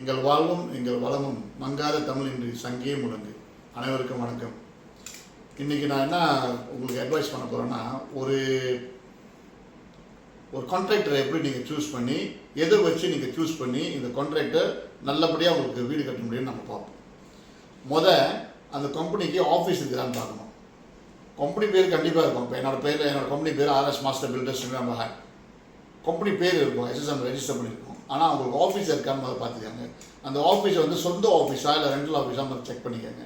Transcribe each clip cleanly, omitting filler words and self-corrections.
எங்கள் வாழ்வும் எங்கள் வளமும் மங்காத தமிழ் இன்றி சங்கே முழங்கு. அனைவருக்கும் வணக்கம். இன்றைக்கி நான் என்ன உங்களுக்கு அட்வைஸ் பண்ண போகிறேன்னா, ஒரு கான்ட்ராக்டரை எப்படி நீங்கள் சூஸ் பண்ணி எதை வச்சு நீங்கள் சூஸ் பண்ணி இந்த கான்ட்ராக்டர் நல்லபடியாக உங்களுக்கு வீடு கட்ட முடியும்னு நம்ம பார்ப்போம். அந்த கம்பெனிக்கு ஆஃபீஸ் இருக்குதான்னு பார்க்கணும். கம்பெனி பேர் கண்டிப்பாக இருக்கும். இப்போ என்னோட கம்பெனி பேர் ஆர்எஸ் மாஸ்டர் பில்டர்ஸ் நம்ம கம்பெனி பேர் இருக்கும், எஸ்எஸ்எம் ரெஜிஸ்டர் பண்ணியிருக்கோம். ஆனால் அவங்களுக்கு ஆஃபீஸ் இருக்கான்னு பார்த்துக்காங்க. அந்த ஆஃபீஸை சிந்த ஆஃபீஸா இல்லை ரெண்டல் ஆஃபீஸாக செக் பண்ணிக்கோங்க.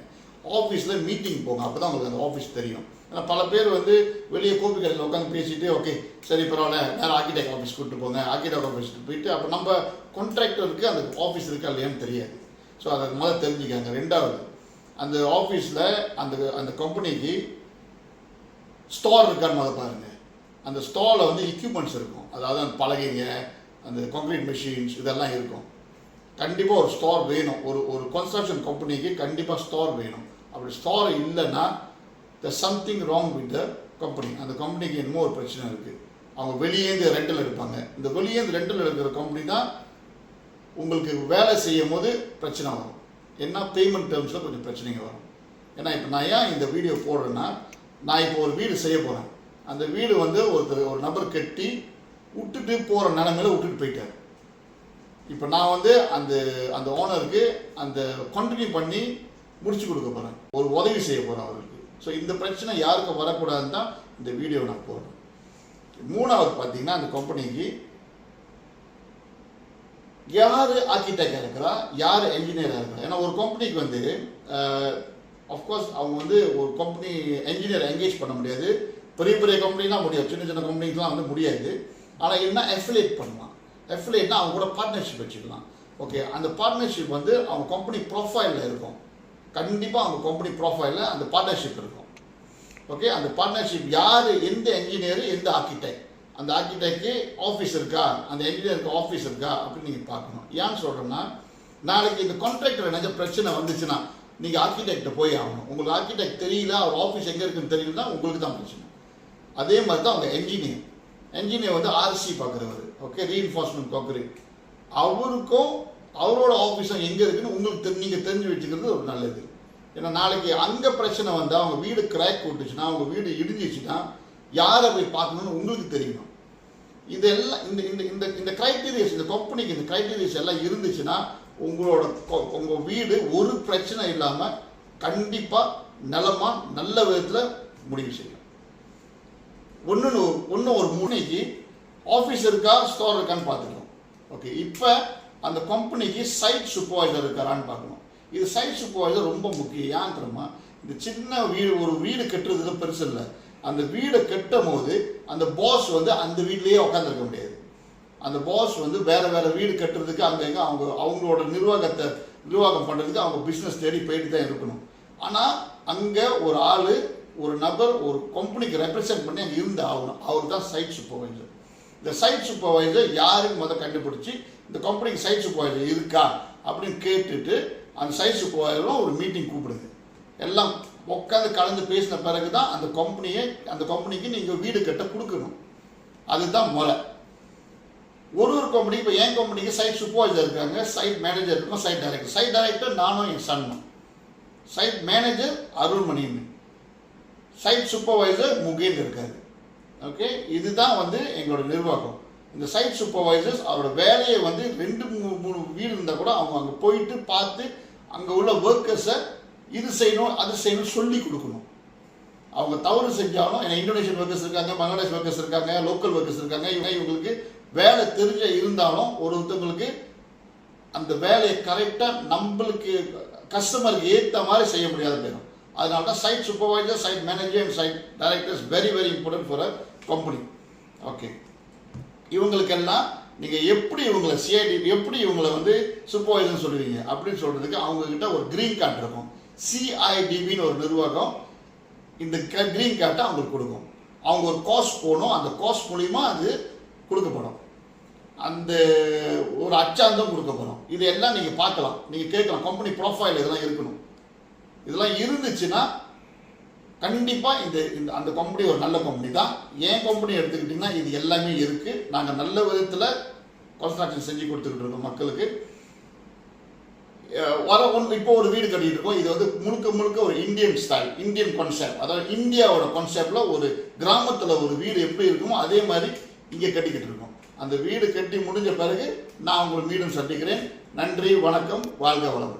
ஆஃபீஸில் மீட்டிங் போங்க, அப்போ தான் உங்களுக்கு அந்த ஆஃபீஸ் தெரியும். ஏன்னா பல பேர் வெளியே கோபி கடையில் உட்காந்து பேசிட்டு ஓகே சரி பரவாயில்ல நேரம் ஆர்கிடெக்ட் ஆஃபீஸ் கூப்பிட்டு போங்க, ஆர்கிடெக்ட் ஆஃபீஸ்க்கு போயிட்டு அப்போ நம்ம கான்ட்ராக்டருக்கு அந்த ஆஃபீஸ் இருக்கா இல்லையான்னு தெரியாது. ஸோ அதை முதல்ல தெரிஞ்சுக்காங்க. ரெண்டாவது, அந்த ஆஃபீஸில் அந்த கம்பெனிக்கு ஸ்டோர் இருக்கான்னு முதல்ல பாருங்கள். அந்த ஸ்டோரில் எக்யூப்மெண்ட்ஸ் இருக்கும், அதாவது அந்த பலகைங்க, அந்த கான்க்ரீட் மெஷின்ஸ் இதெல்லாம் இருக்கும். கண்டிப்பாக ஒரு ஸ்டோர் வேணும். ஒரு கன்ஸ்ட்ரக்ஷன் கம்பெனிக்கு கண்டிப்பாக ஸ்டோர் வேணும். அப்படி ஸ்டோர் இல்லைன்னா something wrong with the company. அந்த கம்பெனிக்கு என்னமோ ஒரு பிரச்சனை இருக்குது. அவங்க வெளியேந்து ரெண்டல் எடுப்பாங்க. இந்த வெளியேந்து ரெண்டல் எடுக்கிற கம்பெனி தான் உங்களுக்கு வேலை செய்யும் போது பிரச்சனை வரும். ஏன்னா பேமெண்ட் டேர்ம்ஸில் கொஞ்சம் பிரச்சனைங்க வரும். ஏன்னா இப்போ நான் ஏன் இந்த வீடியோ போடுறேன்னா, நான் இப்போ ஒரு வீடு செய்ய போகிறேன். அந்த வீடு ஒரு நபர் கட்டி விட்டுட்டு போகிற நிலைமையில விட்டுட்டு போயிட்டார். இப்போ நான் அந்த ஓனருக்கு அந்த கண்டினியூ பண்ணி முடிச்சு கொடுக்க போகிறேன், ஒரு உதவி செய்ய போகிறேன் அவருக்கு. ஸோ இந்த பிரச்சனை யாருக்கும் வரக்கூடாதுன்னு தான் இந்த வீடியோ நான் போடுறேன். மூணாவது பார்த்தீங்கன்னா, அந்த கம்பெனிக்கு யார் ஆர்கிடெக்டாக இருக்கிறா, யார் என்ஜினியராக இருக்கிறா. ஏன்னா ஒரு கம்பெனிக்கு அஃப்கோர்ஸ் அவங்க ஒரு கம்பெனி என்ஜினியர் என்கேஜ் பண்ண முடியாது. பெரிய பெரிய கம்பெனிலாம் முடியாது, சின்ன சின்ன கம்பெனிக்கெலாம் முடியாது. ஆனால் என்ன அஃபிலியேட் பண்ணலாம். அஃபிலியேட்னா அவங்க கூட பார்ட்னர்ஷிப் வச்சுக்கலாம். ஓகே, அந்த பார்ட்னர்ஷிப் அவங்க கம்பெனி ப்ரொஃபைலில் இருக்கும். கண்டிப்பாக அவங்க கம்பெனி ப்ரொஃபைலில் அந்த பார்ட்னர்ஷிப் இருக்கும். ஓகே, அந்த பார்ட்னர்ஷிப் யார், எந்த என்ஜினியர், எந்த ஆர்கிடெக்ட், அந்த ஆர்கிடெக்ட்க்கு ஆஃபீஸ் இருக்கா, அந்த என்ஜினியருக்கு ஆஃபீஸ் இருக்கா அப்படின்னு நீங்கள் பார்க்கணும். ஏன்னு சொல்கிறேன்னா, நாளைக்கு இந்த கான்ட்ராக்டர் என்ன பிரச்சனை வந்துச்சுன்னா நீங்கள் ஆர்கிடெக்டை போய் ஆகணும். உங்களுக்கு ஆர்கிடெக்ட் தெரியல, அவர் ஆஃபீஸ் எங்கே இருக்குன்னு தெரியலன்னா உங்களுக்கு தான் பிரச்சனை. அதே மாதிரி தான் அவங்க என்ஜினியர் ஆர்சி பார்க்குறவர், ஓகே, ரீஎன்ஃபோர்ஸ்மெண்ட் கான்கிரீட், அவருக்கும் அவரோட ஆஃபீஸும் எங்கே இருக்குன்னு உங்களுக்கு நீங்கள் தெரிஞ்சு வச்சுக்கிறது ஒரு நல்லது. ஏன்னா நாளைக்கு அங்கே பிரச்சனை வந்தால், அவங்க வீடு கிராக் விட்டுச்சுன்னா, அவங்க வீடு இடிஞ்சிச்சுன்னா யாரை போய் பார்க்கணுன்னு உங்களுக்கு தெரியணும். இதெல்லாம் இந்த க்ரைட்டீரியாஸ், இந்த கம்பெனிக்கு இந்த க்ரைட்டீரியாஸ் எல்லாம் இருந்துச்சுன்னா உங்கள் வீடு ஒரு பிரச்சனை இல்லாமல் கண்டிப்பாக நிலமாக நல்ல விதத்தில் முடிவு செய்யலாம். ஒன்று ஒரு முனைக்கு ஆஃபீஸ் இருக்கா, ஸ்டோர் இருக்கான்னு பார்த்துக்கணும். ஓகே, இப்போ அந்த கம்பெனிக்கு சைட் சூப்பர்வைசர் இருக்காரான்னு பார்க்கணும். இது சைட் சூப்பர்வைசர் ரொம்ப முக்கியம். ஏன் தெரியுமா, இந்த சின்ன வீடு, ஒரு வீடு கட்டுறதுக்கு பெருசு இல்லை. அந்த வீடை கட்டும் போது அந்த பாஸ் அந்த வீட்லேயே உட்காந்துருக்க முடியாது. அந்த பாஸ் வேறு வீடு கட்டுறதுக்கு அங்கே அவங்களோட நிர்வாகம் பண்ணுறதுக்கு அவங்க பிஸ்னஸ் தேடி போயிட்டு தான் இருக்கணும். ஆனால் அங்கே ஒரு ஆள், ஒரு நபர் ஒரு கம்பெனிக்கு ரெப்ரசென்ட் பண்ணி அங்கே இருந்து ஆகணும். அவர் தான் சைட் சூப்பர்வைசர். இந்த சைட் சூப்பர்வைசர் யாருன்னு கண்டுபிடிச்சி இந்த கம்பெனிக்கு சைட் சூப்பர்வைசர் இருக்கா அப்படின்னு கேட்டுட்டு அந்த சைட் சூப்பர்வைசரும் ஒரு மீட்டிங் கூப்பிடுங்க. எல்லாம் உட்காந்து கலந்து பேசின பிறகு தான் அந்த கம்பெனிக்கு நீங்கள் வீடு கட்ட கொடுக்கணும். அதுதான் முறை. ஒரு கம்பெனிக்கு, இப்போ என் கம்பெனிக்கு சைட் சூப்பர்வைசர் இருக்காங்க, சைட் மேனேஜர் இருக்கும், சைட் டைரக்டர். சைட் டைரக்டர் நானும் என் சன்னும், சைட் மேனேஜர் அருள்மணியும், சைட் சூப்பர்வைசர் முகேன் இருக்காரு. ஓகே, இதுதான் எங்களோட நிர்வாகம். இந்த சைட் சூப்பர்வைசர்ஸ் அவரோட வேலையை 2-3 வீடு இருந்தால் கூட அவங்க அங்கே போயிட்டு பார்த்து அங்கே உள்ள ஒர்க்கர்ஸை இது செய்யணும் அது செய்யணும் சொல்லி கொடுக்கணும். அவங்க தவறு செஞ்சாலும், ஏன்னா இந்தோனேஷியன் ஒர்க்கர்ஸ் இருக்காங்க, பங்களாதேஷ் ஒர்க்கர்ஸ் இருக்காங்க, லோக்கல் ஒர்க்கர்ஸ் இருக்காங்க. இவங்களுக்கு வேலை தெரிஞ்ச இருந்தாலும் ஒருத்தவங்களுக்கு அந்த வேலையை கரெக்டாக நம்மளுக்கு கஸ்டமருக்கு ஏற்ற மாதிரி செய்ய முடியாத போயிடும். அதனால தான் site supervisor, site manager and site directors very very important for a company. Okay, இவங்களுக்கெல்லாம் நீங்கள் எப்படி இவங்களை எப்படி இவங்களை சூப்பர்வைசர்னு சொல்லுவீங்க அப்படின்னு சொல்கிறதுக்கு அவங்கக்கிட்ட ஒரு க்ரீன் கார்டு இருக்கும். சிஐடிபின்னு ஒரு நிர்வாகம் இந்த க்ரீன் கார்டை அவங்களுக்கு கொடுக்கும். அவங்க ஒரு காஸ்ட் போகணும், அந்த காஸ்ட் மூலிமா அது கொடுக்கப்படும். அந்த ஒரு அச்சாந்தம் கொடுக்கப்படும். இதெல்லாம் நீங்கள் பார்க்கலாம், நீங்கள் கேட்கலாம். கம்பெனி ப்ரொஃபைல் இதெல்லாம் இருக்கணும். இதெல்லாம் இருந்துச்சுன்னா கண்டிப்பாக அந்த கம்பெனி ஒரு நல்ல கம்பெனி தான். என் கம்பெனி எடுத்துக்கிட்டிங்கன்னா இது எல்லாமே இருக்குது. நாங்கள் நல்ல விதத்தில் கன்ஸ்ட்ரக்ஷன் செஞ்சு கொடுத்துக்கிட்டு இருக்கோம் மக்களுக்கு. இப்போ ஒரு வீடு கட்டிட்டு இருக்கோம். இது வந்து முழுக்க முழுக்க ஒரு இந்தியன் ஸ்டைல், இந்தியன் கான்செப்ட். அதாவது இந்தியாவோட கான்செப்ட்ல ஒரு கிராமத்துல ஒரு வீடு எப்படி இருக்குமோ அதே மாதிரி இங்க கட்டிக்கிட்டு இருக்கோம். அந்த வீடு கட்டி முடிஞ்ச பிறகு நான் உங்களை மீண்டும் சந்திக்கிறேன். நன்றி, வணக்கம், வாழ்க வளமுடன்.